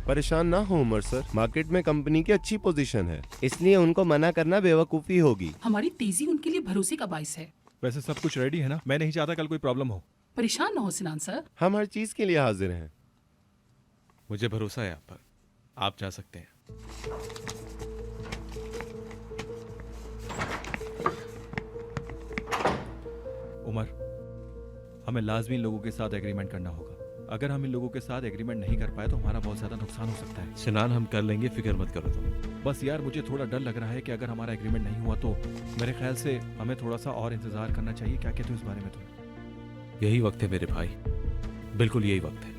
परेशान ना हो उमर सर, मार्केट में कंपनी की अच्छी पोजीशन है, इसलिए उनको मना करना बेवकूफ़ी होगी। हमारी तेजी उनके लिए भरोसे का बाइस है। वैसे सब कुछ रेडी है ना? मैं नहीं चाहता कल कोई प्रॉब्लम हो। परेशान ना हो सिनान सर। हम हर चीज़ के लिए हाजिर हैं। मुझे भरोसा है आप पर, आप जा सकते हैं। उमर, हमें लाजमी लोगों के साथ एग्रीमेंट करना होगा। अगर हम इन लोगों के साथ एग्रीमेंट नहीं कर पाए तो हमारा बहुत ज्यादा नुकसान हो सकता है। सिनान, हम कर लेंगे, फिक्र मत करो तुम। बस यार मुझे थोड़ा डर लग रहा है कि अगर हमारा एग्रीमेंट नहीं हुआ तो मेरे ख्याल से हमें थोड़ा सा और इंतजार करना चाहिए। क्या कहते हो इस बारे में तुम? यही वक्त है मेरे भाई, बिल्कुल यही वक्त है।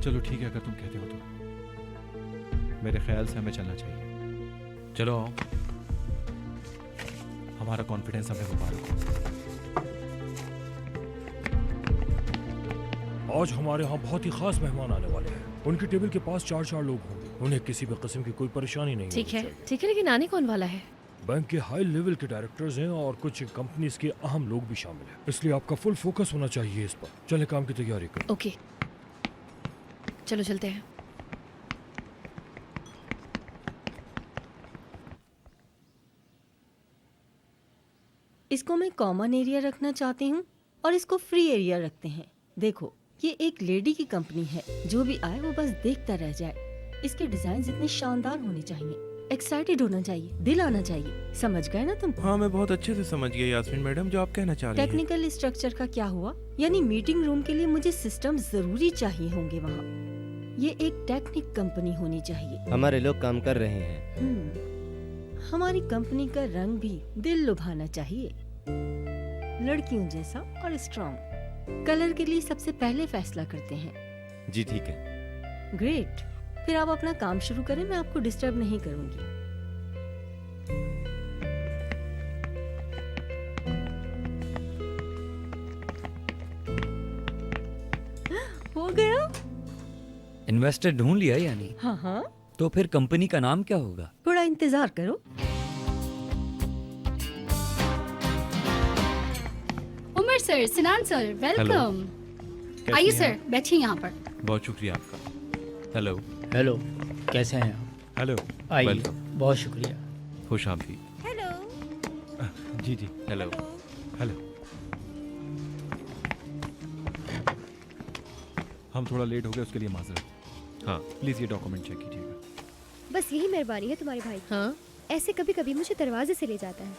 चलो ठीक है, अगर तुम कहते हो तो मेरे ख्याल से हमें चलना चाहिए। चलो आओ। हमारा कॉन्फिडेंस हमें मुबारक हो। आज हमारे यहाँ बहुत ही खास मेहमान आने वाले हैं। उनकी टेबल के पास 4 लोग होंगे। उन्हें किसी भी किस्म की कोई परेशानी नहीं ठीक है, होनी चाहिए। ठीक है, लेकिन आने कौन वाला है? बैंक के हाई लेवल के डायरेक्टर्स हैं और कुछ कंपनीज के अहम लोग भी शामिल हैं, इसलिए आपका फुल फोकस होना चाहिए इस पर। चले काम की तैयारी करें। ओके, चलो चलते हैं। इसको मैं कॉमन एरिया रखना चाहती हूँ और इसको फ्री एरिया रखते हैं। देखो, ये एक लेडी की कंपनी है, जो भी आए वो बस देखता रह जाए। इसके डिजाइन इतने शानदार होने चाहिए, एक्साइटेड होना चाहिए, दिल आना चाहिए। समझ गए ना तुम? हाँ, मैं बहुत अच्छे से समझ गया यास्मीन मैडम जो आप कहना चाह रही हैं। टेक्निकल स्ट्रक्चर का क्या हुआ? यानी मीटिंग रूम के लिए मुझे सिस्टम जरूरी चाहिए होंगे वहाँ। ये एक टेक्निक कंपनी होनी चाहिए। हमारे लोग काम कर रहे हैं। हमारी कंपनी का रंग भी दिल लुभाना चाहिए, लड़कियों जैसा और स्ट्रॉन्ग। कलर के लिए सबसे पहले फैसला करते हैं। जी ठीक है। ग्रेट, फिर आप अपना काम शुरू करें, मैं आपको डिस्टर्ब नहीं करूंगी। हो गया? इन्वेस्टर ढूंढ लिया यानी? हाँ हाँ। तो फिर कंपनी का नाम क्या होगा? थोड़ा इंतजार करो। Umar sir, Sinan sir, welcome. आइए सर, बैठिए यहाँ पर। बहुत शुक्रिया आपका। हेलो। हेलो, कैसे हैं आप? हेलो। आइए, वेलकम। बहुत शुक्रिया। खुश आमदीद। हेलो। जी जी। हेलो। हेलो। हम थोड़ा लेट हो गए, उसके लिए माजरत। हाँ, प्लीज ये डॉक्यूमेंट चेक कीजिएगा। बस यही मेहरबानी है तुम्हारे भाई। हाँ, ऐसे कभी कभी मुझे दरवाजे से ले जाता है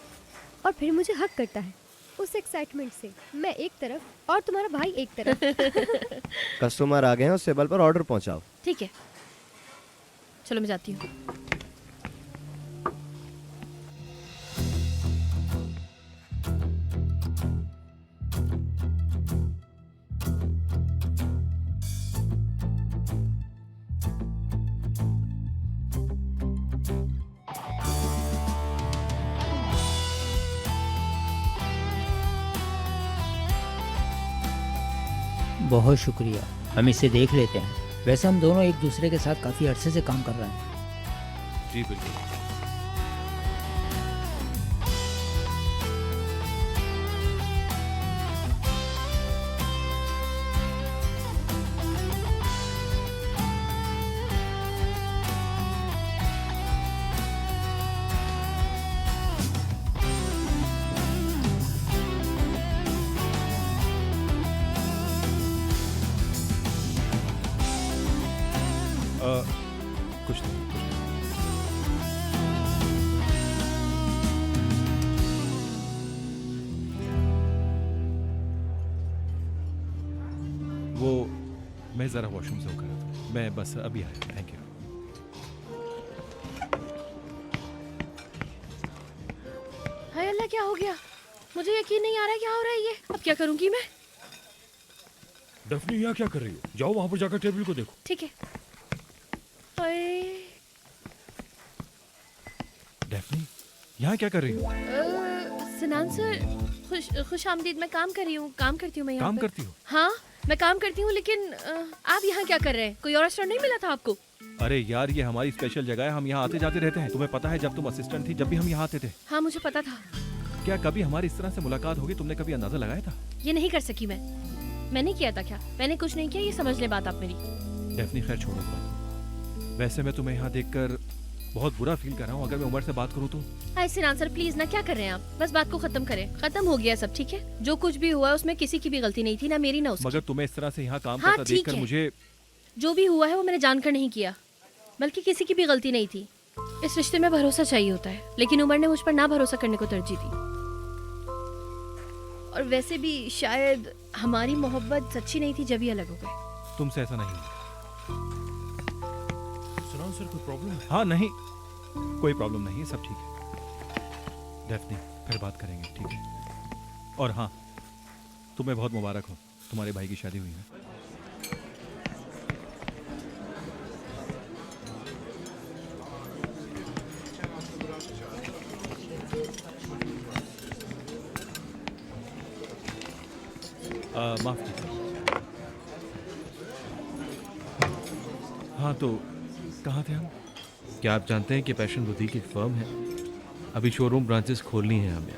और फिर मुझे हक करता है। उस एक्साइटमेंट से मैं एक तरफ और तुम्हारा भाई एक तरफ। कस्टमर आ गए हैं, उस टेबल पर ऑर्डर पहुंचाओ। ठीक है, चलो मैं जाती हूँ। बहुत शुक्रिया, हम इसे देख लेते हैं। वैसे हम दोनों एक दूसरे के साथ काफ़ी अरसे से काम कर रहे हैं। जी बिल्कुल। कुछ नहीं। वो मैं ज़रा वॉशरूम से होकर आता हूँ। मैं बस अभी आया। Thank you. हाय अल्लाह, क्या हो गया? मुझे यकीन नहीं आ रहा क्या हो रहा है ये। अब क्या करूंगी मैं? डफनी यहाँ क्या कर रही हो? जाओ वहाँ पर जाकर टेबल को देखो। ठीक है। हाय, डेफनी, यहाँ क्या कर रही हो? सिनान सर, खुश आमदीद। मैं काम कर रही हूँ, काम करती हूँ मैं यहाँ काम पर। करती हो? हाँ, मैं काम करती हूँ, लेकिन आप यहाँ क्या कर रहे हैं? कोई और रेस्टोरेंट नहीं मिला था आपको? अरे यार, ये हमारी स्पेशल जगह है, हम यहाँ आते जाते रहते हैं। तुम्हें पता है, जब तुम असिस्टेंट थी जब भी हम यहाँ आते थे। हाँ, मुझे पता था। क्या कभी हमारी इस तरह से मुलाकात होगी? तुमने कभी अंदाजा लगाया था? ये नहीं कर सकी मैंने किया था क्या? मैंने कुछ नहीं किया, ये समझ ले बात आप मेरी। डेफनी खैर छोड़ो इस बात को। वैसे मैं तुम्हें यहाँ देखकर बहुत बुरा फील कर रहा हूँ। अगर मैं उमर से बात करूँ तो हाय सिनान सर, प्लीज ना, क्या कर रहे हैं आप? बस बात को खत्म करें। खत्म हो गया सब, ठीक है? जो कुछ भी हुआ उसमें किसी की भी गलती नहीं थी, ना मेरी ना उसकी। मगर तुम्हें इस तरह से यहाँ काम हाँ, करता ठीक देखकर है। मुझे जो भी हुआ है वो मैंने जानकर नहीं किया, बल्कि किसी की भी गलती नहीं थी। इस रिश्ते में भरोसा चाहिए होता है, लेकिन उमर ने मुझ पर ना भरोसा करने को तरजीह दी। और वैसे भी शायद हमारी मोहब्बत सच्ची नहीं थी जब ही अलग हो गए। तुमसे ऐसा नहीं हुआ। सुनाओ सर, कोई प्रॉब्लम है? हाँ नहीं, कोई प्रॉब्लम नहीं है, सब ठीक है। डेफनी फिर बात करेंगे, ठीक है? और हाँ, तुम्हें बहुत मुबारक हो, तुम्हारे भाई की शादी हुई है। माफ कीजिए। हाँ तो कहाँ थे हम? क्या आप जानते हैं कि पैशन बुटीक एक फर्म है? अभी शोरूम ब्रांचेस खोलनी है हमें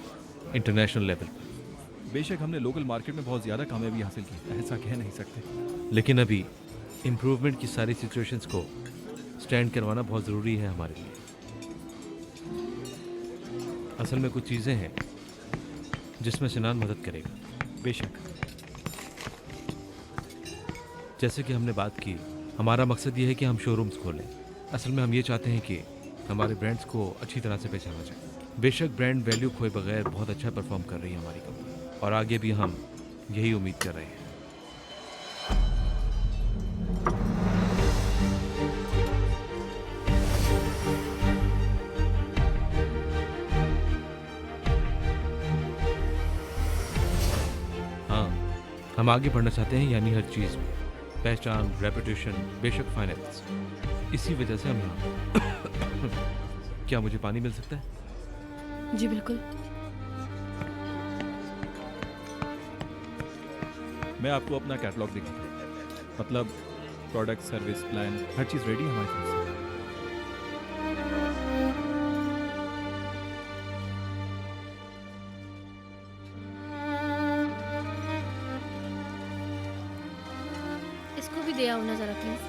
इंटरनेशनल लेवल पर। बेशक हमने लोकल मार्केट में बहुत ज़्यादा कामयाबी हासिल की, ऐसा कह नहीं सकते, लेकिन अभी इम्प्रूवमेंट की सारी सिचुएशंस को स्टैंड करवाना बहुत ज़रूरी है हमारे लिए। असल में कुछ चीज़ें हैं जिसमें सिनान मदद करेगा। बेशक। जैसे कि हमने बात की, हमारा मकसद ये है कि हम शोरूम्स खोलें। असल में हम ये चाहते हैं कि हमारे ब्रांड्स को अच्छी तरह से पहचाना जाए। बेशक ब्रांड वैल्यू खोए बगैर बहुत अच्छा परफॉर्म कर रही है हमारी कंपनी, और आगे भी हम यही उम्मीद कर रहे हैं। हाँ, हम आगे बढ़ना चाहते हैं, यानी हर चीज़ में पहचान, रेपुटेशन, बेशक फाइनेंस। इसी वजह से हम यहाँ क्या मुझे पानी मिल सकता है? जी बिल्कुल। मैं आपको अपना कैटलॉग दिखाता, मतलब प्रोडक्ट, सर्विस, प्लान, हर चीज़ रेडी है हमारी तरफ से। इसको भी दे आओ ना जरा प्लीज।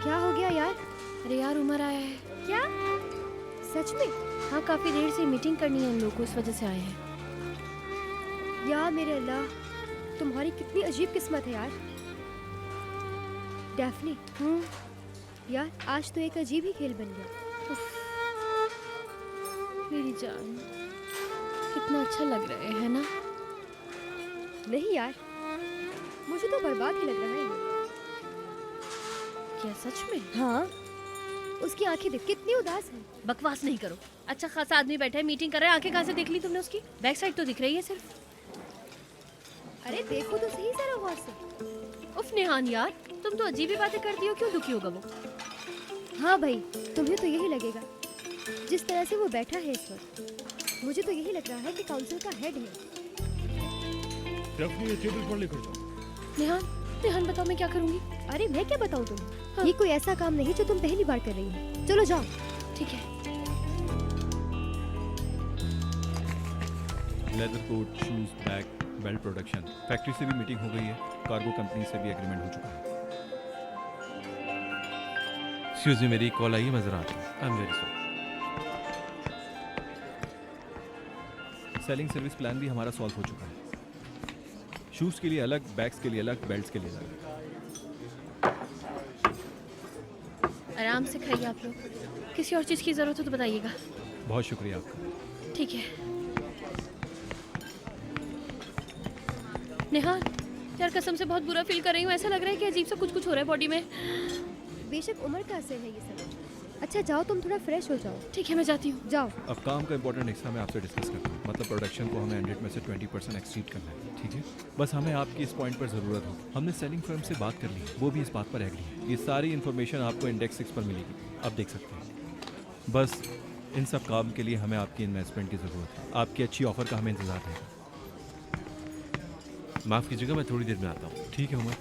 क्या हो गया यार? अरे यार उमर आया है। क्या सच में? हाँ, काफी देर से मीटिंग करनी है इन लोगों को, इस वजह से आए हैं। या मेरे अल्लाह, तुम्हारी कितनी अजीब किस्मत है यार। डेफनी, यार आज तो एक अजीब ही खेल बन गया। मेरी जान, कितना अच्छा लग रहा है ना? नहीं यार, मुझे तो बर्बाद ही लग रहा है ये। क्या सच में? हाँ, उसकी आंखें देख कितनी उदास है। बकवास नहीं करो। अच्छा खासा आदमी बैठा है, मीटिंग कर रहा है, आंखें कहाँ से देख ली तुमने उसकी? बैक साइड तो दिख रही है सिर्फ। अरे देखो तो सही जरा गौर से। उफ नेहान यार, तुम तो अजीब ही बातें करती हो, क्यों दुखी होगा वो? हाँ भाई, तुम्हें तो यही लगेगा। जिस तरह से वो बैठा है इस वक्त, मुझे तो यही लग रहा है कि काउंसिल का हेड है। डेफनी, ये टेबल पर लेकर जाओ। नेहान बताओ मैं क्या करूंगी? अरे मैं क्या बताऊं तुम्हें? हाँ। ये कोई ऐसा काम नहीं जो तुम पहली बार कर रही हो। चलो जाओ। ठीक है। Leather coat, shoes, bag, belt production, factory से भी मीटिंग हो गई है, कार्गो कंपनी से भी एग्रीमेंट हो चुका है। एक्सक्यूज मी, मेरी कॉल आई है, मैं जरा आता हूँ। I am very sorry. Selling service plan भी हमारा सॉल्व हो चुका है। शूज़ के लिए अलग, बैग्स के लिए अलग, बेल्ट्स के लिए अलग। आराम से खाइए आप लोग। किसी और चीज़ की ज़रूरत हो तो बताइएगा। बहुत शुक्रिया आपका। ठीक है। नेहान, यार कसम से बहुत बुरा फील कर रही हूँ। ऐसा लग रहा है कि अजीब सा कुछ कुछ हो रहा है बॉडी में। बेशक उम्र का असर है ये सब। अच्छा जाओ, तुम थोड़ा फ्रेश हो जाओ। ठीक है, मैं जाती हूँ। जाओ। अब काम का इंपॉर्टेंट हिस्सा मैं आपसे डिस्कस करता हूँ, मतलब प्रोडक्शन को हमें 100 में से 20% एक्सीड करना है, ठीक है? बस हमें आपकी इस पॉइंट पर ज़रूरत होगी। हमने सेलिंग फर्म से बात कर ली, वो भी इस बात पर एग्री है। ये सारी इन्फॉर्मेशन आपको इंडेक्स 6 पर मिलेगी, आप देख सकते हैं। बस इन सब काम के लिए हमें आपकी इन्वेस्टमेंट की ज़रूरत है। आपकी अच्छी ऑफर का हमें इंतजार है। माफ़ कीजिएगा, मैं थोड़ी देर में आता हूँ। ठीक है उमर।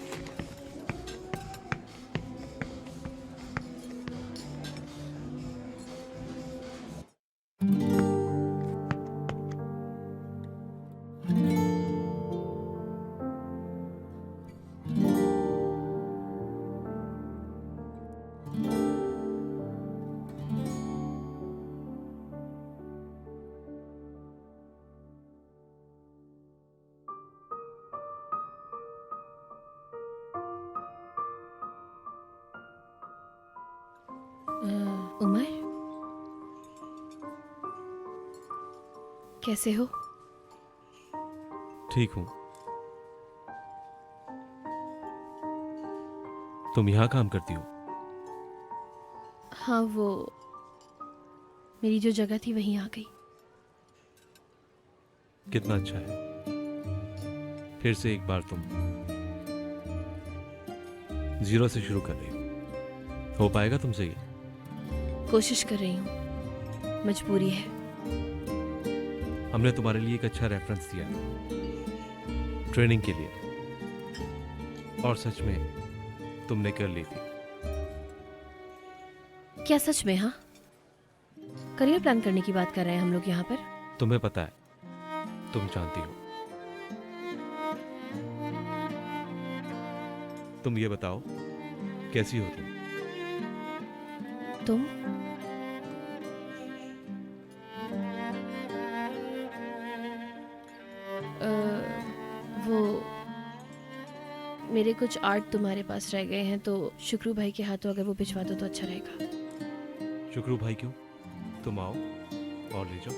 उमर, कैसे हो? ठीक हूँ। तुम यहाँ काम करती हो? हाँ, वो मेरी जो जगह थी वहीं आ गई। कितना अच्छा है। फिर से एक बार तुम जीरो से शुरू कर रही हो पाएगा तुमसे ये? कोशिश कर रही हूँ, मजबूरी है। हमने तुम्हारे लिए एक अच्छा रेफरेंस दिया ट्रेनिंग के लिए, और सच में तुमने कर ली थी। क्या सच में? हाँ, करियर प्लान करने की बात कर रहे हैं हम लोग यहाँ पर। तुम्हें पता है, तुम जानती हो। तुम ये बताओ, कैसी हो तुम? वो मेरे कुछ आर्ट तुम्हारे पास रह गए हैं, तो शुक्रू भाई के हाथों अगर वो भिजवा दो तो अच्छा रहेगा। शुक्रू भाई क्यों? तुम आओ और ले जाओ।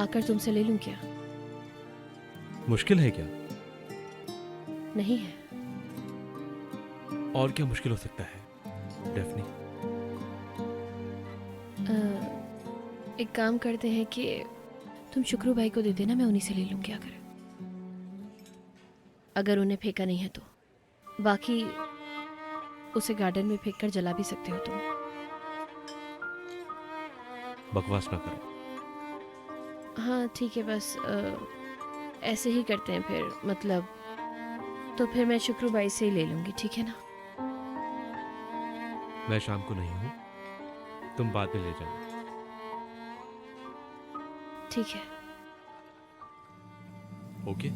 आकर तुमसे ले लूं क्या? मुश्किल है क्या? नहीं है। और क्या मुश्किल हो सकता है डेफनी? एक काम करते हैं कि तुम शुक्रू भाई को दे देना, मैं उन्हीं से ले लूंगी अगर उन्हें फेंका नहीं है तो। बाकी उसे गार्डन में फेंक कर जला भी सकते हो तुम। बकवास ना करो। हाँ ठीक है, बस ऐसे ही करते हैं फिर। मतलब तो फिर मैं शुक्रू भाई से ही ले लूंगी, ठीक है ना? मैं शाम को नहीं हूँ, तुम बाद में ले जाओ। ठीक है। ओके।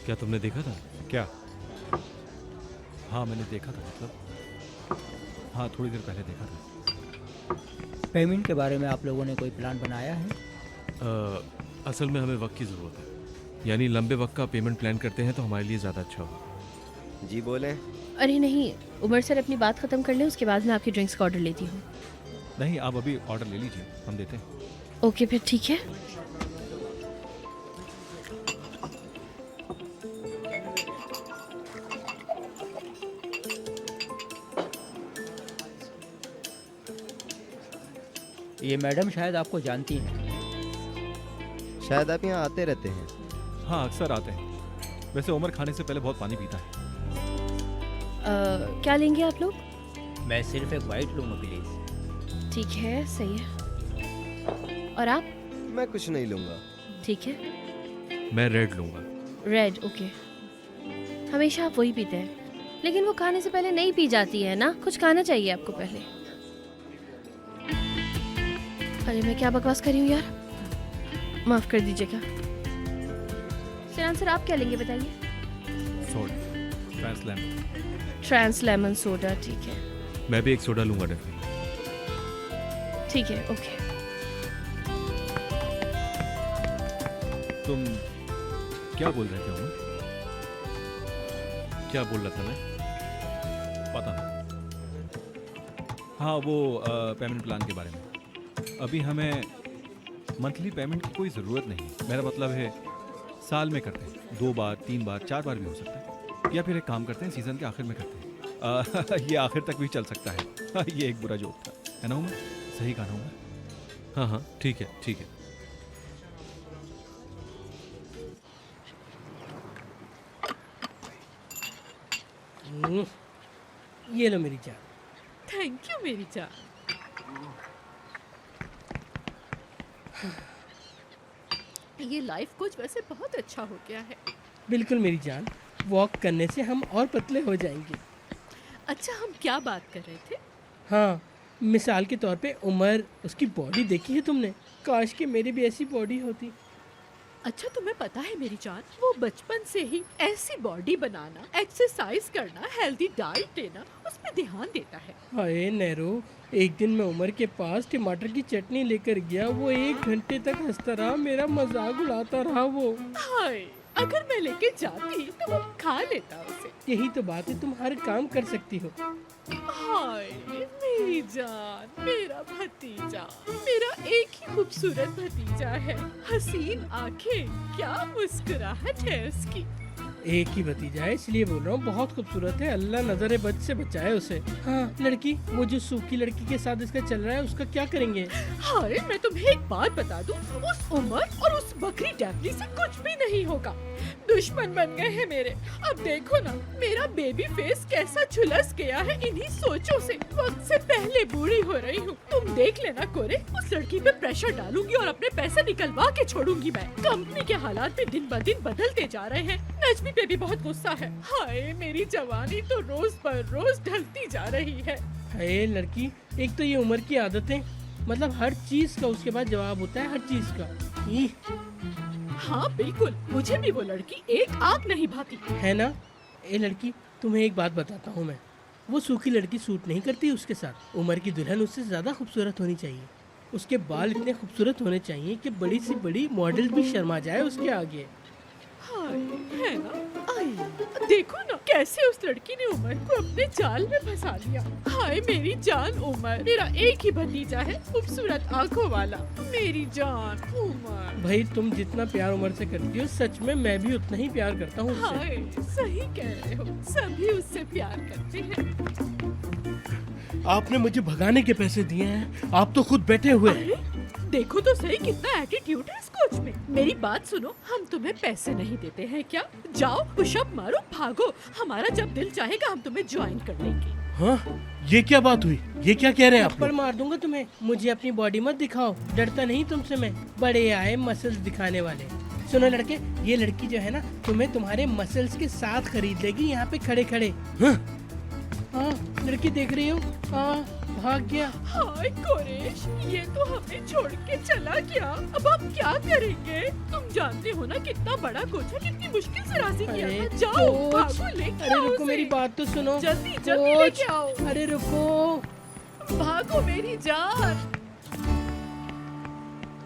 क्या तुमने देखा था? क्या? हाँ मैंने देखा था, मतलब हाँ थोड़ी देर पहले देखा था। पेमेंट के बारे में आप लोगों ने कोई प्लान बनाया है? असल में हमें वक्त की ज़रूरत है, यानी लंबे वक्त का पेमेंट प्लान करते हैं तो हमारे लिए ज़्यादा अच्छा होगा। जी बोले। अरे नहीं, उमर सर अपनी बात ख़त्म कर लें, उसके बाद मैं आपकी ड्रिंक्स का ऑर्डर लेती हूँ। नहीं, आप अभी ऑर्डर ले लीजिए, हम देते हैं। ओके फिर ठीक है। ये मैडम शायद आपको जानती हैं। शायद आप यहाँ आते रहते हैं। हाँ अक्सर आते हैं। वैसे उमर खाने से पहले बहुत पानी पीता है। क्या लेंगे आप लोग? मैं सिर्फ एक वाइट लूँगा प्लीज। ठीक है, सही है। और आप? मैं कुछ नहीं लूँगा। ठीक है। मैं रेड लूँगा। Red, okay. हमेशा आप वही पीते हैं, लेकिन वो खाने से पहले नहीं पी जाती है ना, कुछ खाना चाहिए आपको पहले। अरे मैं क्या बकवास कर रही हूँ यार, माफ कर दीजिएगा। सिनान सर आप क्या लेंगे बताइए? Soda, trans lemon. Trans lemon soda, ठीक है। मैं भी एक सोडा लूँगा डेफनी। ठीक है, ओके। तुम क्या बोल रहे थे उमर? क्या बोल रहा था मैं? पता नहीं। हाँ वो पेमेंट प्लान के बारे में। अभी हमें मंथली पेमेंट की कोई ज़रूरत नहीं है। मेरा मतलब है साल में करते हैं, 2 बार 3 बार 4 बार भी हो सकता है, या फिर एक काम करते हैं सीज़न के आखिर में करते हैं। ये आखिर तक भी चल सकता है। ये एक बुरा जोक था, है ना उमर? सही कहा ना उमर? हाँ हाँ ठीक है, ठीक है। ये लो मेरी जान। थैंक यू मेरी जान। ये लाइफ कोच वैसे बहुत अच्छा हो गया है। बिल्कुल मेरी जान, वॉक करने से हम और पतले हो जाएंगे। अच्छा हम क्या बात कर रहे थे? हाँ, मिसाल के तौर पे उमर, उसकी बॉडी देखी है तुमने? काश कि मेरी भी ऐसी बॉडी होती। अच्छा तुम्हें पता है मेरी जान, वो बचपन से ही ऐसी बॉडी बनाना, एक्सरसाइज करना, हेल्दी डाइट लेना, उस पे ध्यान देता है। हाय नेहरू, एक दिन मैं उमर के पास टमाटर की चटनी लेकर गया, वो 1 घंटे तक हंसता रहा, मेरा मजाक उड़ाता रहा वो। हाय, अगर मैं लेके जाती तो वो खा लेता उसे। यही तो बात है, तुम हर काम कर सकती हो। हाय मेरी जान, मेरा भतीजा, मेरा एक ही खूबसूरत भतीजा है। हसीन आंखें, क्या मुस्कुराहट है उसकी। एक ही भतीजा है इसलिए बोल रहा हूँ, बहुत खूबसूरत है, अल्लाह नजर बद से बचाए उसे। हाँ लड़की, वो जो सूखी लड़की के साथ इसका चल रहा है उसका क्या करेंगे? हाय मैं तुम्हें एक बात बता दूं, उस उमर और उस बकरी डैफनी से कुछ भी नहीं होगा। दुश्मन बन गए हैं मेरे। अब देखो ना, मेरा बेबी फेस कैसा झुलस गया है इन्हीं सोचों से। वक्त से पहले बूढ़ी हो रही हूँ। तुम देख लेना कोरे, उस लड़की पे प्रेशर डालूंगी और अपने पैसे निकलवा के छोड़ूंगी मैं। कंपनी के हालात भी दिन ब दिन बदलते जा रहे हैं। नजमी पे भी बहुत गुस्सा है। हाय मेरी जवानी तो रोज पर रोज ढलती जा रही है। हाय लड़की, एक तो ये उम्र की आदतें, मतलब हर चीज का उसके बाद जवाब होता है, हर चीज का। हाँ बिल्कुल, मुझे भी वो लड़की एक आंख नहीं भाती है ना। ए लड़की, तुम्हें एक बात बताता हूँ मैं, वो सूखी लड़की सूट नहीं करती उसके साथ। उमर की दुल्हन उससे ज्यादा खूबसूरत होनी चाहिए। उसके बाल इतने खूबसूरत होने चाहिए कि बड़ी से बड़ी मॉडल भी शर्मा जाए उसके आगे। हाय है ना। आई देखो ना कैसे उस लड़की ने उमर को अपने जाल में फंसा लिया। हाय मेरी जान उमर, मेरा एक ही भतीजा है, खूबसूरत आंखों वाला। मेरी जान उमर। भाई तुम जितना प्यार उमर से करती हो, सच में मैं भी उतना ही प्यार करता हूँ उससे। हाय सही कह रहे हो, सभी उससे प्यार करते हैं। आपने मुझे भगाने के पैसे दिए हैं, आप तो खुद बैठे हुए हैं। देखो तो सही कितना एटीट्यूड है इस कोच में। मेरी बात सुनो, हम तुम्हें पैसे नहीं देते हैं क्या? जाओ पुशअप मारो, भागो। हमारा जब दिल चाहेगा हम तुम्हें ज्वाइन कर लेंगे। हाँ, ये क्या बात हुई? ये क्या कह रहे हैं आप? पर मार दूंगा तुम्हें। मुझे अपनी बॉडी मत दिखाओ, डरता नहीं तुमसे मैं। बड़े आए मसल्स दिखाने वाले। सुनो लड़के, ये लड़की जो है ना, तुम्हें तुम्हारे मसल्स के साथ खरीद लेगी यहाँ पे खड़े खड़े। हाँ लड़की देख रही हो? हाँ भाग गया। हाय कोरेश, ये तो हमें छोड़ के चला गया। अब आप क्या करेंगे? तुम जानते हो ना कितना बड़ा कोच है, कितनी मुश्किल से राजी किया था। जाओ भागो, लेके अरे आओ रुको, उसे। मेरी बात तो सुनो। जल्दी जल्दी लेके आओ। अरे रुको, भागो मेरी जान,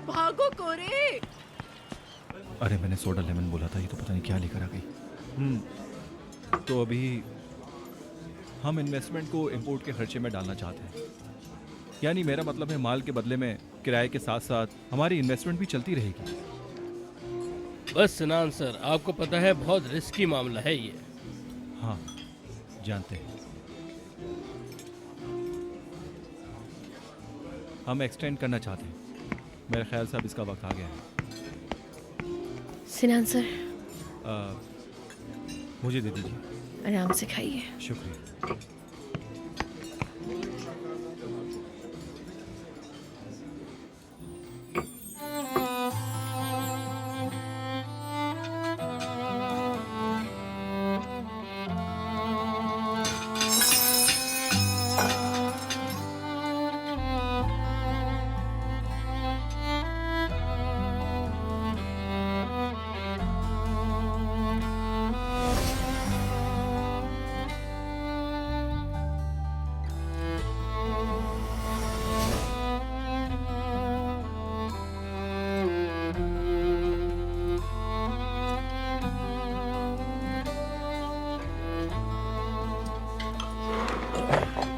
भागो कोरे। अरे मैंने सोडा लेमन बोला था, ये तो पता नहीं क्या लेकर आ गई। तो अभी हम इन्वेस्टमेंट को इंपोर्ट के खर्चे में डालना चाहते हैं। यानी मेरा मतलब है माल के बदले में किराए के साथ साथ हमारी इन्वेस्टमेंट भी चलती रहेगी। बस सिनान सर, आपको पता है बहुत रिस्की मामला है ये। हाँ जानते हैं। हम एक्सटेंड करना चाहते हैं। मेरे ख्याल से अब इसका वक्त आ गया है। सिनान सर, मुझे दे दीजिए। आराम से खाइए। शुक्रिया।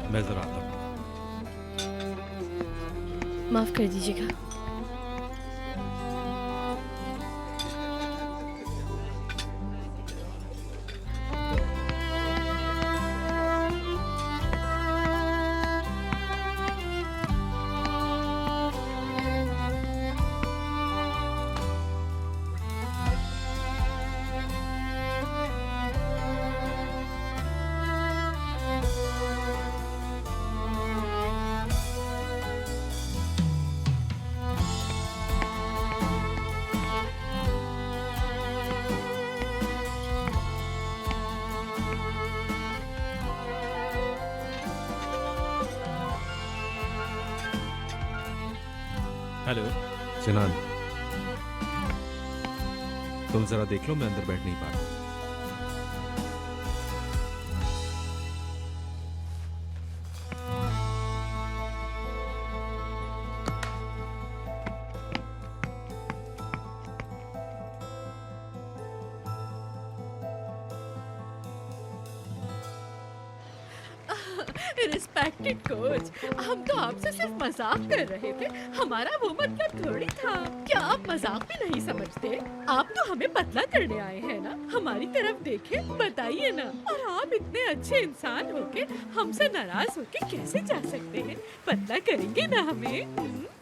मैं जरा आता हूँ। माफ कर दीजिएगा। हेलो सिनान, तुम जरा देख लो, मैं अंदर बैठ नहीं पा रहा। रिस्पेक्टेड कोच, हम तो आपसे सिर्फ मजाक कर रहे थे, हमारा वो मतलब थोड़ी था। क्या आप मजाक भी नहीं समझते? आप तो हमें पतला करने आए हैं ना, हमारी तरफ देखे, बताइए ना। और आप इतने अच्छे इंसान होके हमसे नाराज होके कैसे जा सकते हैं? पतला करेंगे ना हमें?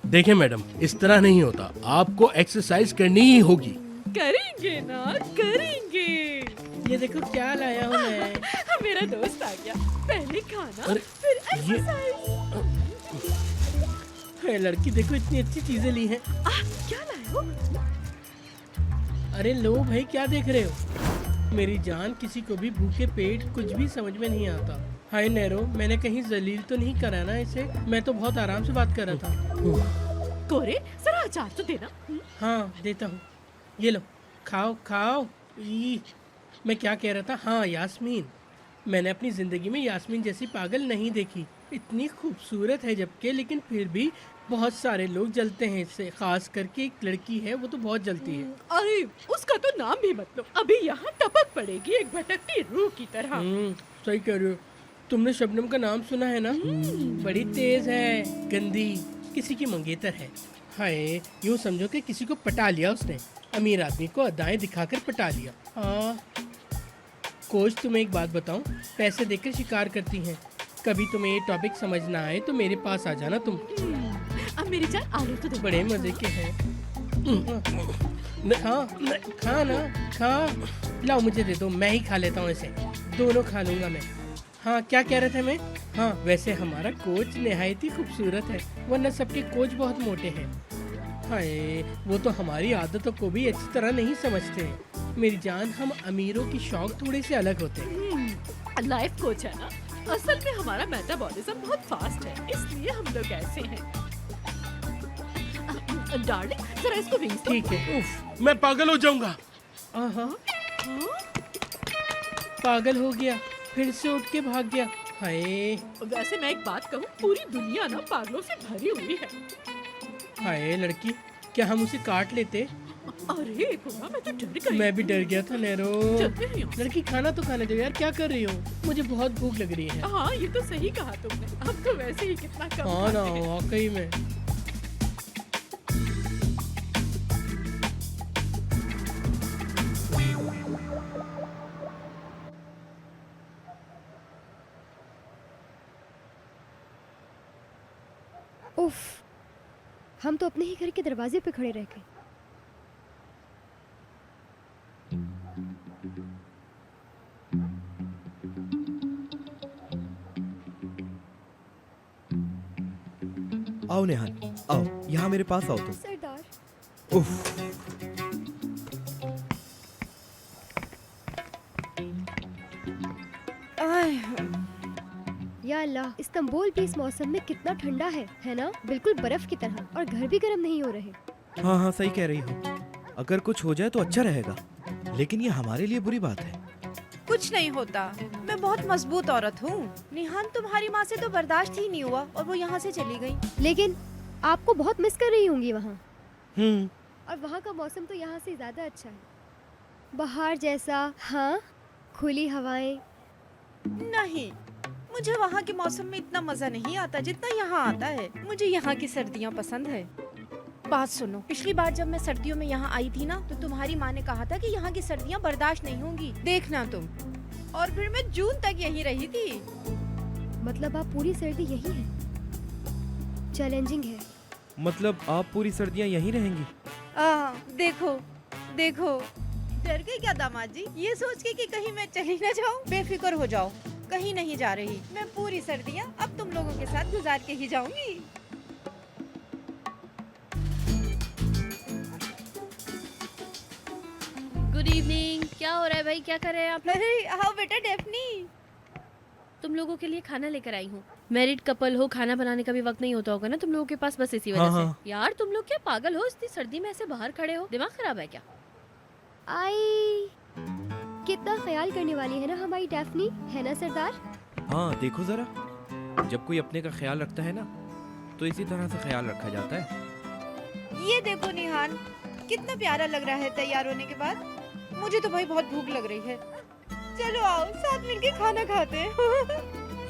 देखिए मैडम, इस तरह नहीं होता, आपको एक्सरसाइज करनी ही होगी। करेंगे ना, करेंगे। ये देखो क्या लाया हूँ मैं। मेरा दोस्त आ गया, पहले खाना फिर एक्सरसाइज। लड़की देखो इतनी अच्छी चीजें ली हैं। क्या लाए हो? अरे लो भाई, क्या देख रहे हो? मेरी जान, किसी को भी भूखे पेट कुछ भी समझ में नहीं आता। हाय नैरो, मैंने कहीं जलील तो नहीं करा ना इसे? मैं तो बहुत आराम से बात कर रहा था। कोरे, जरा अचार तो देना। हाँ देता हूँ, ये लो खाओ खाओ। मैं क्या कह रहा था, हाँ यास्मीन, मैंने अपनी ज़िंदगी में यास्मीन जैसी पागल नहीं देखी। इतनी खूबसूरत है जबकि, लेकिन फिर भी बहुत सारे लोग जलते हैं इससे, खास करके एक लड़की है वो तो बहुत जलती है। अरे उसका तो नाम भी मत लो, अभी यहाँ टपक पड़ेगी एक भटकती रूह की तरह। सही कह रहे हो। तुमने शबनम का नाम सुना है ना? बड़ी तेज है, गंदी, किसी की मंगेतर है। हाय, यूँ समझो कि किसी को पटा लिया उसने, अमीर आदमी को अदाएं दिखाकर पटा लिया। हाँ कोच, तुम्हें एक बात बताऊं, पैसे देकर शिकार करती हैं। कभी तुम्हें ये टॉपिक समझ ना आए तो मेरे पास आ जाना तुम। अब मेरी जान आलू तो बड़े मजे के हैं। खा ना खा, लाओ मुझे दे दो, मैं ही खा लेता हूँ इसे, दोनों खा लूँगा मैं। हाँ क्या कह रहे थे मैं? हाँ वैसे हमारा कोच निहायत ही खूबसूरत है, वरना सबके कोच बहुत मोटे हैं। हाय, वो तो हमारी आदतों को भी अच्छी तरह नहीं समझते। मेरी जान, हम अमीरों की शौक थोड़े से अलग होते हैं। लाइफ कोच है ना, असल में हमारा मेटाबॉलिज्म बहुत फास्ट है, इसलिए हम लोग ऐसे हैं। डार्लिंग, जरा इसको विंग्स दो। ठीक है। उफ, मैं पागल हो जाऊंगा। पागल हो गया, फिर से उठ के भाग गया। हाय, वैसे मैं एक बात कहूँ, पूरी दुनिया ना पागलों से भरी हुई है। हाय लड़की, क्या हम उसे काट लेते? अरे मैं तो डर गई। मैं भी डर गया था नैरो। लड़की खाना तो खाने दो यार, क्या कर रही हो? मुझे बहुत भूख लग रही है। हाँ ये तो सही कहा तुमने, अब तो वैसे ही कितना कम। हाँ ना, वाकई में। उफ, हम तो अपने ही घर के दरवाजे पे खड़े रह गए। आओ नेहान, आओ यहाँ मेरे पास आओ तुम। सरदार। उफ। या अल्लाह, इस्तांबुल भी इस मौसम में कितना ठंडा है ना? बिल्कुल बर्फ की तरह, और घर भी गर्म नहीं हो रहे। हाँ हाँ सही कह रही हो, अगर कुछ हो जाए तो अच्छा रहेगा, लेकिन ये हमारे लिए बुरी बात है। कुछ नहीं होता, मैं बहुत मजबूत औरत हूँ। निहान, तुम्हारी माँ से तो बर्दाश्त ही नहीं हुआ और वो यहाँ से चली गई। लेकिन आपको बहुत मिस कर रही होंगी वहाँ। और वहाँ का मौसम तो यहाँ से ज्यादा अच्छा है, बाहर जैसा। हाँ, खुली हवाएं। नहीं, मुझे वहाँ के मौसम में इतना मजा नहीं आता जितना यहाँ आता है। मुझे यहाँ की सर्दियाँ पसंद है। बात सुनो, पिछली बार जब मैं सर्दियों में यहाँ आई थी ना, तो तुम्हारी माँ ने कहा था कि यहाँ की सर्दियाँ बर्दाश्त नहीं होंगी, देखना तुम। और फिर मैं जून तक यहीं रही थी। मतलब आप पूरी सर्दी यहीं है? चैलेंजिंग है। मतलब आप पूरी सर्दियाँ यहीं रहेंगी? देखो देखो, डर गई क्या दामाद जी? ये सोच के कि कहीं मैं चली न जाऊँ? बेफिक्र हो जाओ, कहीं नहीं जा रही। मैं पूरी सर्दियाँ अब तुम लोगों के साथ गुजार के ही जाऊंगी। Good evening. क्या हो रहा है भाई, क्या कर रहे हैं आप लोग? अरे आओ बेटा डेफनी, तुम लोगों के लिए खाना लेकर आई हूँ। मैरिड कपल हो, खाना बनाने का भी वक्त नहीं होता होगा ना तुम लोगों के पास, बस इसी वजह से। यार तुम लोग क्या पागल हो, इतनी सर्दी में ऐसे बाहर खड़े हो, दिमाग खराब है क्या? आई कितना ख्याल करने वाली है ना हमारी डैफ्नी, है ना सरदार? हाँ देखो जरा, जब कोई अपने का ख्याल रखता है ना तो इसी तरह से ख्याल रखा जाता है। ये देखो निहान, कितना प्यारा लग रहा है तैयार होने के बाद। मुझे तो भाई बहुत भूख लग रही है, चलो आओ साथ मिलके खाना खाते हैं।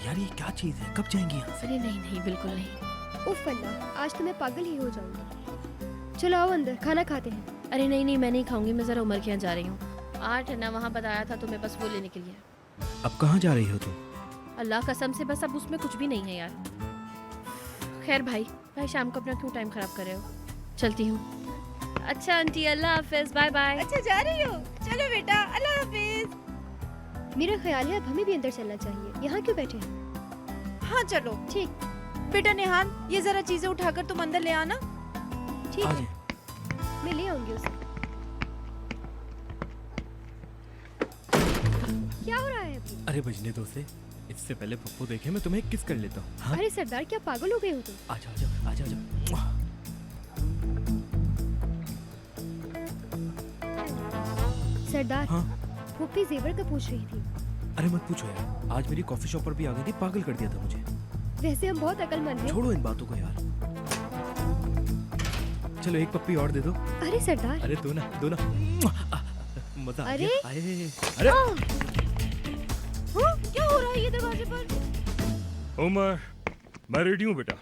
यार ये क्या चीज है, कब जाएंगे यहाँ से? अरे नहीं नहीं बिल्कुल नहीं। उफ अल्लाह, आज तो मैं पागल ही हो जाऊंगी। चलो आओ अंदर खाना खाते हैं। अरे नहीं नहीं मैं नहीं खाऊंगी, मैं जरा उमर के यहाँ जा रही हूँ। 8 है ना, वहाँ बताया था तुम्हें, बस वो लेने के लिए। अब कहाँ जा रही हो तुम? अल्लाह कसम से बस अब उसमें कुछ भी नहीं है यार। खैर भाई शाम को अपना क्यों टाइम खराब कर रहे हो, चलती हूँ। अच्छा आंटी, अल्लाह हाफिज, बाय बाय। अच्छा जा रही हो, चलो बेटा, अल्लाह हाफिज। मेरा ख्याल है अब हमें भी अंदर चलना चाहिए, यहाँ क्यों बैठे हैं? हाँ चलो। ठीक। बेटा निहान, ये जरा चीजें उठाकर तुम अंदर ले आना। ठीक है, मैं ले आऊंगी उसे। क्या हो रहा है अभी? अरे बजने दो से, इससे पहले पप्पू देखे मैं तुम्हें किस कर लेता हूँ। हाँ? अरे सरदार क्या पागल हो गए हो तुम? आजा आजा आजा आजा। सरदार, हाँ? फूफी जेवर का पूछ रही थी। अरे मत पूछो यार, आज मेरी कॉफी शॉप पर भी आ गई थी, पागल कर दिया था मुझे। वैसे हम बहुत अकलमंद हैं। छोड़ो इन बातों को यार, चलो एक पप्पी और दे दो। अरे सरदार। अरे दो ना दो ना, मजा आ अरे गया। आए, अरे क्या हो रहा है ये दरवाजे पर? उमर, मैं रेडी हूँ बेटा।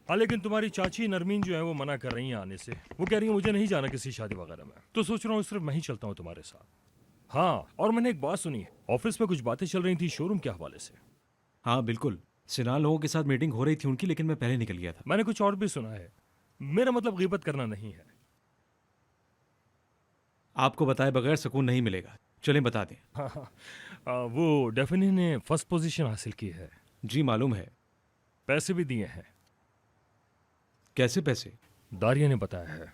हाँ लेकिन तुम्हारी चाची नरमीन जो है वो मना कर रही हैं आने से। वो कह रही है मुझे नहीं जाना किसी शादी वगैरह में, तो सोच रहा हूँ सिर्फ मैं ही चलता हूँ तुम्हारे साथ। हाँ, और मैंने एक बात सुनी, ऑफिस में कुछ बातें चल रही थी शोरूम के हवाले से। हाँ बिल्कुल, सिनान लोगों के साथ मीटिंग हो रही थी उनकी, लेकिन मैं पहले निकल गया था। मैंने कुछ और भी सुना है, मेरा मतलब गीबत करना नहीं है। आपको बताए बगैर सुकून नहीं मिलेगा, चलें बता दें। हाँ, वो डेफिनी ने फर्स्ट पोजीशन हासिल की है। जी मालूम है। पैसे भी दिए हैं। कैसे पैसे? दारिया ने बताया है,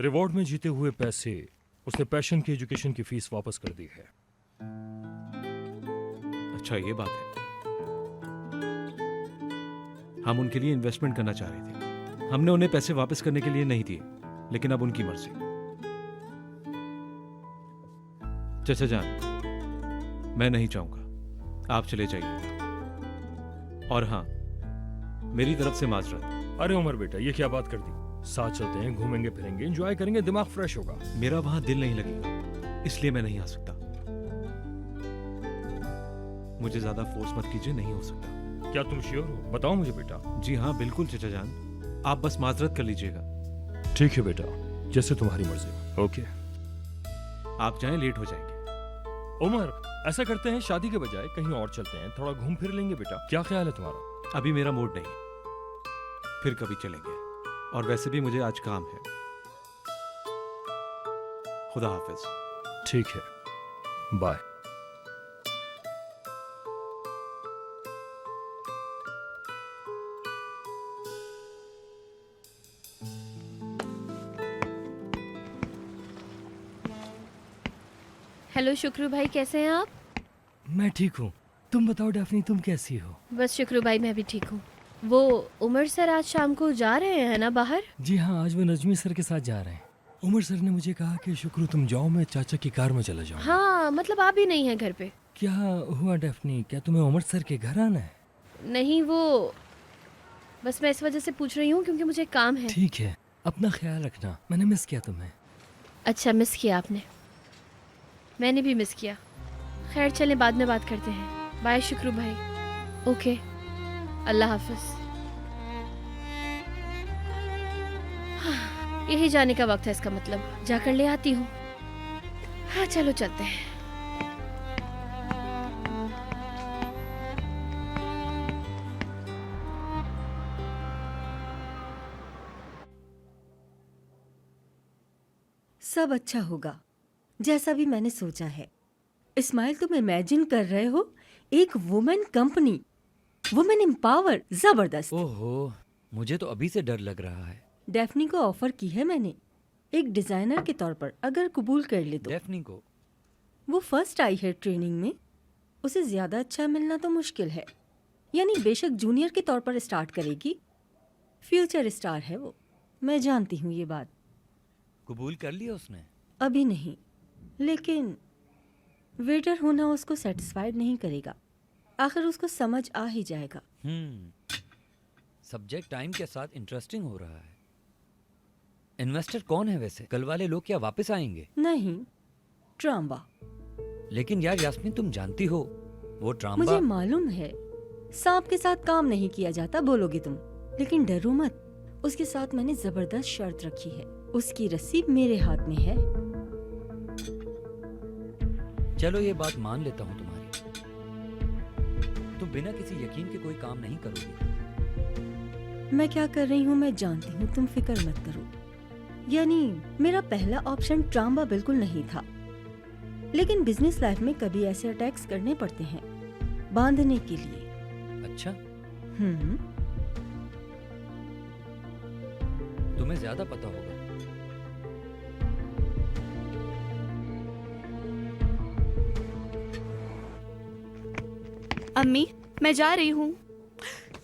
रिवॉर्ड में जीते हुए पैसे उसने पैशन की एजुकेशन की फीस वापस कर दी है। अच्छा ये बात है। हम उनके लिए इन्वेस्टमेंट करना चाह रहे थे, हमने उन्हें पैसे वापस करने के लिए नहीं दिए, लेकिन अब उनकी मर्जी। चाचा जान, मैं नहीं चाहूंगा, आप चले जाइए। और हाँ, मेरी तरफ से माजरत। अरे उमर बेटा, ये क्या बात कर दी? साथ चलते हैं, घूमेंगे फिरेंगे, एंजॉय करेंगे, दिमाग फ्रेश होगा। मेरा वहां दिल नहीं लगेगा, इसलिए मैं नहीं आ सकता। मुझे ज्यादा फोर्स मत कीजिए, नहीं हो सकता। क्या तुम श्योर हो? बताओ मुझे बेटा। जी हाँ बिल्कुल चाचा जान, आप बस माजरत कर लीजिएगा। ठीक है बेटा, जैसे तुम्हारी मर्जी। ओके, आप जाएं, लेट हो जाएंगे। उमर, ऐसा करते हैं, शादी के बजाय कहीं और चलते हैं, थोड़ा घूम फिर लेंगे बेटा। क्या ख्याल है तुम्हारा? अभी मेरा मूड नहीं, फिर कभी चलेंगे। और वैसे भी मुझे आज काम है। खुदा हाफिज। ठीक है, बाय। हेलो शुक्रू भाई, कैसे हैं आप? मैं ठीक हूँ, तुम बताओ डैफ्नी, तुम कैसी हो? बस शुक्रू भाई मैं भी ठीक हूँ। वो उमर सर आज शाम को जा रहे हैं ना बाहर? जी हाँ, आज वो नजमी सर के साथ जा रहे हैं। उमर सर ने मुझे कहा कि शुक्रू तुम जाओ, मैं चाचा की कार में चला जाऊँ। हाँ मतलब आप ही नहीं हैं घर पे? क्या हुआ डैफ्नी, क्या तुम्हें उमर सर के घर आना है? नहीं, वो बस मैं इस वजह से पूछ रही हूँ क्योंकि मुझे काम है। ठीक है, अपना ख्याल रखना, मैंने मिस किया तुम्हें। अच्छा, मिस किया आपने? मैंने भी मिस किया। खैर चलें, बाद में बात करते हैं। बाय शुक्रू भाई। ओके, अल्लाह हाफिज। यही जाने का वक्त है, इसका मतलब जाकर ले आती हूँ। हाँ चलो चलते हैं। सब अच्छा होगा, जैसा भी मैंने सोचा है। इस्माइल, तुम इमेजिन कर रहे हो, एक वुमेन कंपनी, वुमेन एम्पावर, जबरदस्त। ओहो, मुझे तो अभी से डर लग रहा है। डेफनी को ऑफर की है मैंने, एक डिजाइनर के तौर पर, अगर कबूल कर ले तो। डेफनी को? वो फर्स्ट आई है ट्रेनिंग में, उसे ज्यादा अच्छा मिलना तो मुश्किल है, यानी बेशक जूनियर के तौर पर स्टार्ट करेगी, फ्यूचर स्टार है वो, मैं जानती हूँ ये बात। कबूल कर लिया उसने? अभी नहीं, लेकिन वेटर होना उसको सेटिस्फाइड नहीं करेगा। आखिर उसको समझ आ ही जाएगा। सब्जेक्ट टाइम के साथ इंटरेस्टिंग हो रहा है। इन्वेस्टर कौन है वैसे? कल वाले लोग क्या वापस आएंगे? नहीं, ट्रांबा। लेकिन यार यास्मीन, तुम जानती हो वो ट्रांबा। मुझे मालूम है सांप के साथ काम नहीं किया जाता बोलोगे तुम, लेकिन डरो मत, उसके साथ मैंने जबरदस्त शर्त रखी है। उसकी रस्सी मेरे हाथ में है। चलो ये बात मान लेता हूँ तुम्हारी। तुम बिना किसी यकीन के कोई काम नहीं करोगी। मैं क्या कर रही हूँ मैं जानती हूँ, तुम फिक्र मत करो। यानी मेरा पहला ऑप्शन ट्रांबा बिल्कुल नहीं था, लेकिन बिजनेस लाइफ में कभी ऐसे अटैक्स करने पड़ते हैं बांधने के लिए। अच्छा, हम्म, तुम्हें ज्यादा पता होगा। अम्मी, मैं जा रही हूँ।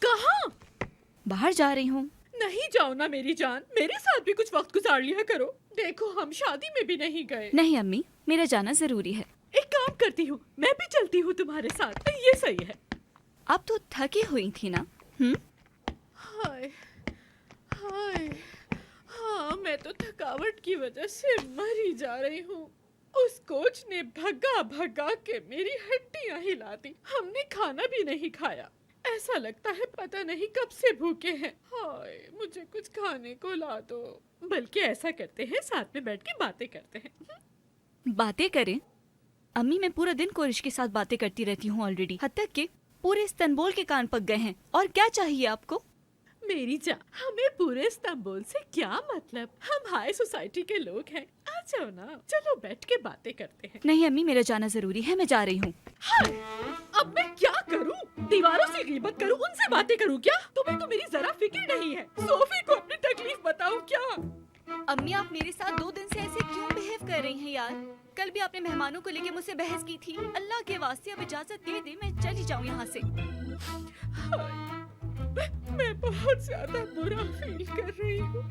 कहाँ? बाहर जा रही हूँ। नहीं जाओ ना मेरी जान, मेरे साथ भी कुछ वक्त गुजार लिया करो। देखो हम शादी में भी नहीं गए। नहीं अम्मी, मेरा जाना जरूरी है। एक काम करती हूँ, मैं भी चलती हूँ तुम्हारे साथ, ये सही है। अब तो थकी हुई थी ना? हाय हाय, हाँ मैं तो थकावट की वजह से मर ही जा रही हूँ। उस कोच ने भगा भगा के मेरी हड्डियां हिला दी। हमने खाना भी नहीं खाया। ऐसा लगता है पता नहीं कब से भूखे हैं। हाय, मुझे कुछ खाने को ला दो। बल्कि ऐसा करते हैं, साथ में बैठ के बातें करते हैं। बातें करें? अम्मी, मैं पूरा दिन कोरिश के साथ बातें करती रहती हूँ ऑलरेडी। हद तक के पूरे इस्तांबुल के कान पक गए हैं। और क्या चाहिए आपको? मेरी जान, हमें पूरे इस्तांबुल से क्या मतलब? हम हाई सोसाइटी के लोग हैं। आ जाओ ना, चलो बैठ के बातें करते हैं। नहीं अम्मी, मेरा जाना जरूरी है, मैं जा रही हूँ। अब मैं क्या करूँ? दीवारों से गिबत करूँ, उनसे बातें करूँ क्या? तुम्हें तो मेरी जरा फिक्र नहीं है। सोफी को अपनी तकलीफ बताऊँ क्या? अम्मी, आप मेरे साथ 2 दिन से ऐसे क्यों बिहेव कर रही हैं यार? कल भी आपने मेहमानों को लेके मुझसे बहस की थी। अल्लाह के वास्ते अब इजाजत दे दे, मैं चली जाऊँ यहाँ से। मैं बहुत ज्यादा बुरा फील कर रही हूँ।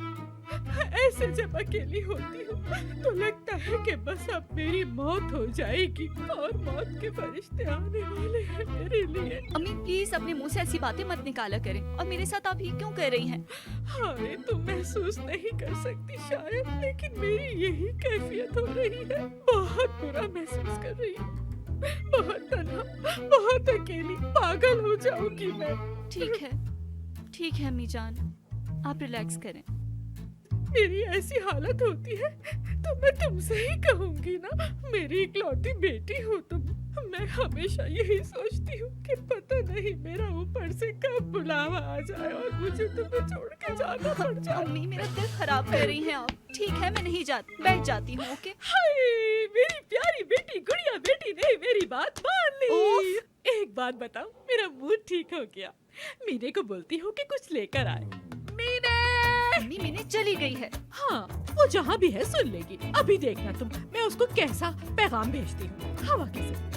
ऐसे जब अकेली होती हूँ तो लगता है कि बस अब मेरी मौत हो जाएगी और मौत के फरिश्ते आने वाले हैं मेरे लिए। अम्मी प्लीज अपने मुंह से ऐसी बातें मत निकाला करें। और मेरे साथ आप ये क्यों कर रही हैं? हाय, तुम महसूस नहीं कर सकती शायद, लेकिन मेरी यही कैफियत हो रही है। बहुत बुरा महसूस कर रही हूँ, बहुत तन्हा, बहुत अकेली, पागल हो जाऊंगी मैं। ठीक है अम्मी जान, आप रिलैक्स करें। मेरी ऐसी हालत होती है तो मैं तुमसे ही कहूंगी ना, मेरी इकलौती बेटी हो तुम। मैं हमेशा यही सोचती हूँ कि पता नहीं मेरा ऊपर से कब बुलावा आ जाए और मुझे तुम्हें छोड़ के जाना पड़ जाए। अम्मी, मेरा दिल खराब कर रही हैं आप। ठीक है, मैं नहीं जाती, बैठ जाती हूँ। ओके? हाय, मेरी प्यारी बेटी, गुड़िया बेटी ने मेरी बात मान ली। एक बात बताओ, मेरा मूड ठीक हो गया। मीने को बोलती हूँ कि कुछ लेकर आए। मीने! अम्मी, मीने चली गई है। हाँ, वो जहाँ भी है सुन लेगी। अभी देखना तुम, मैं उसको कैसा पैगाम भेजती हूँ हवा के साथ।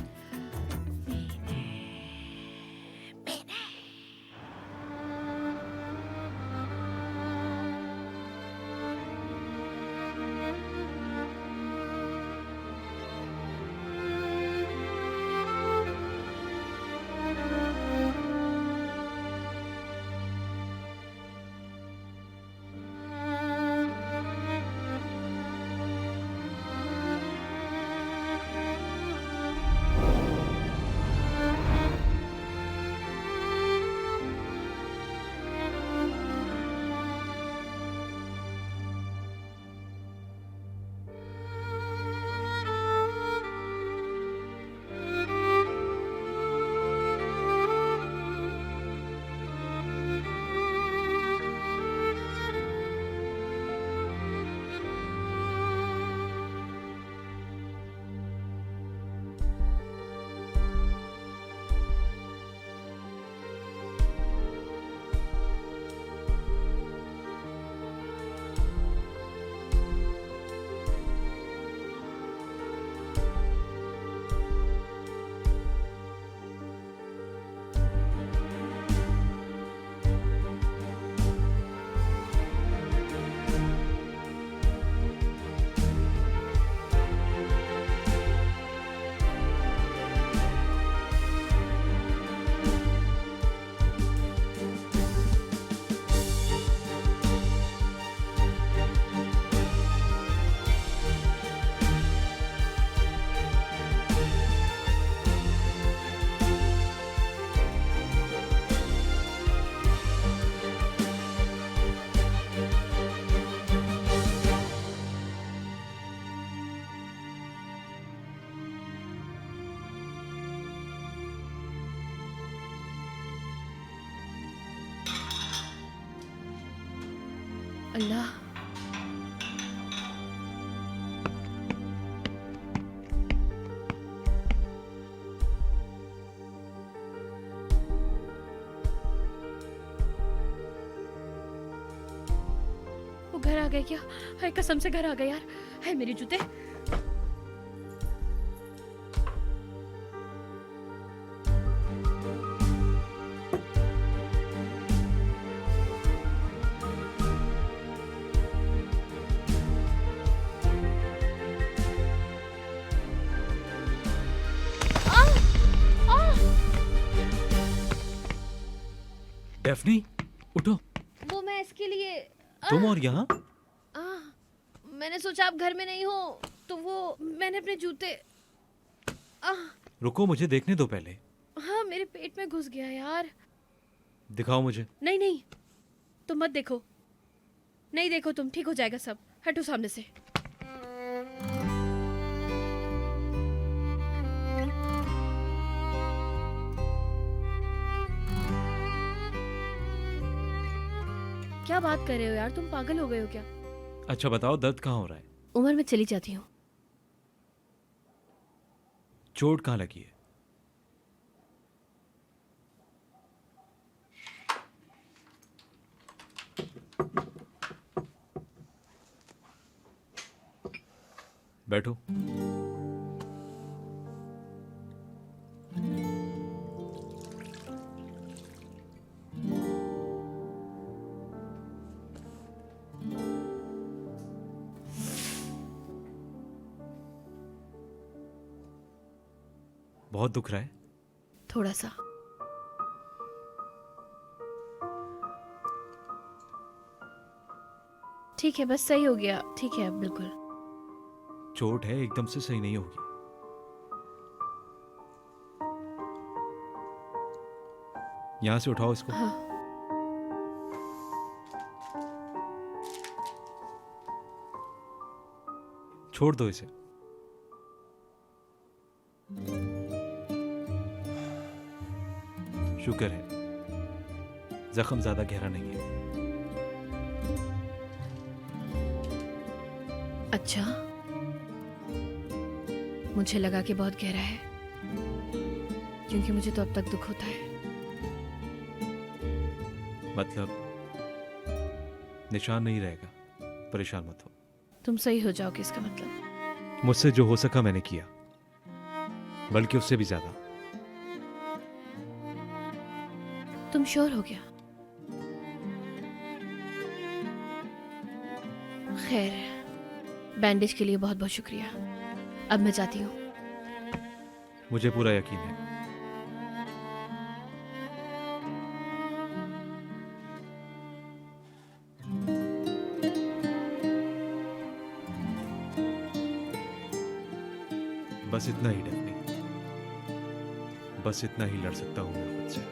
अल्लाह। वो घर आ गए क्या? हाय कसम से घर आ गए यार। हाय मेरे जूते। डेफनी उठो। वो मैं इसके लिए तुम और यहाँ? मैंने सोचा आप घर में नहीं हो तो वो मैंने अपने जूते रुको, मुझे देखने दो पहले। हाँ मेरे पेट में घुस गया यार। दिखाओ मुझे। नहीं नहीं तुम मत देखो, नहीं देखो तुम, ठीक हो जाएगा सब। हटो सामने से। क्या बात कर रहे हो यार, तुम पागल हो गए हो क्या? अच्छा बताओ, दर्द कहाँ हो रहा है? उमर मैं चली जाती हूँ। चोट कहाँ लगी है? बैठो। बहुत दुख रहा है? थोड़ा सा। ठीक है बस सही हो गया। ठीक है अब बिल्कुल। चोट है, एकदम से सही नहीं होगी। यहां से उठाओ इसको। हाँ। छोड़ दो इसे। शुक्र है जख्म ज्यादा गहरा नहीं है। अच्छा, मुझे लगा कि बहुत गहरा है, क्योंकि मुझे तो अब तक दुख होता है। मतलब निशान नहीं रहेगा, परेशान मत हो। तुम सही हो जाओगे इसका मतलब? मुझसे जो हो सका मैंने किया, बल्कि उससे भी ज्यादा। तुम श्योर हो गया? खैर, बैंडेज के लिए बहुत बहुत शुक्रिया। अब मैं जाती हूँ। मुझे पूरा यकीन है। बस इतना ही डेफनी, बस इतना ही लड़ सकता हूं मैं खुद से।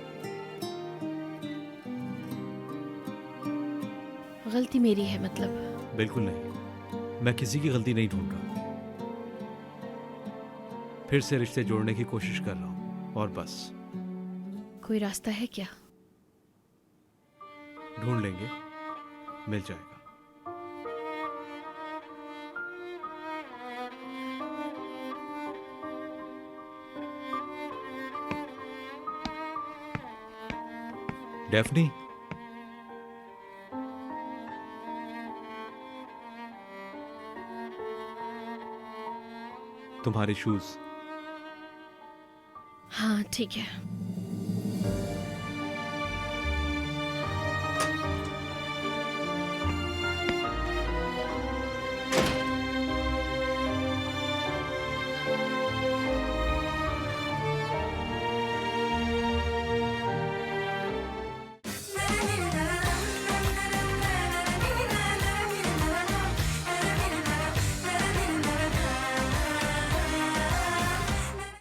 गलती मेरी है मतलब? बिल्कुल नहीं, मैं किसी की गलती नहीं ढूंढ रहा। फिर से रिश्ते जोड़ने की कोशिश कर रहा हूं, और बस। कोई रास्ता है क्या? ढूंढ लेंगे, मिल जाएगा। डेफनी, तुम्हारे शूज। हाँ ठीक है।